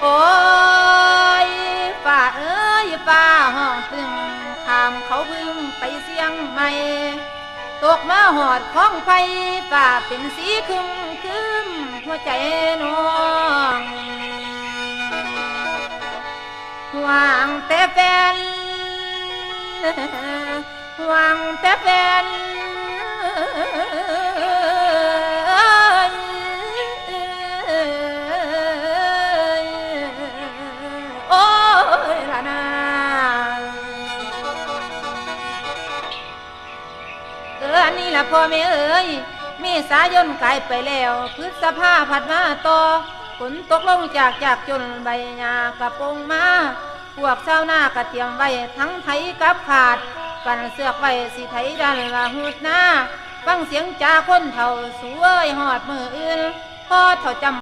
โอ้ยฝ่าเอ้ยฝ่าห้องตึงข้ามเขาพึ่งไปเสียงใหม่ตกมาหอดของไฟฝ่าเป็นสีคึมคึมหัวใจน้องหวังแต่แฟนหวังแต่แฟนโอ้ยล่ะนะอันนี้ล่ะพ่อแม่เอ๋ยเมษายนกลายไปแล้วพฤษภาผัดมาต่อฝนตกลงจากจนใบหญ้ากระปงมาพวกชาวนาก็เตรียมไว้ทั้งไถกับขาดกันเสือกไว้สิไถดันละหุดหน้าฟังเสียงจ่าคนเฒ่าสวยหอดมืออื่นพอเฒ่าจำ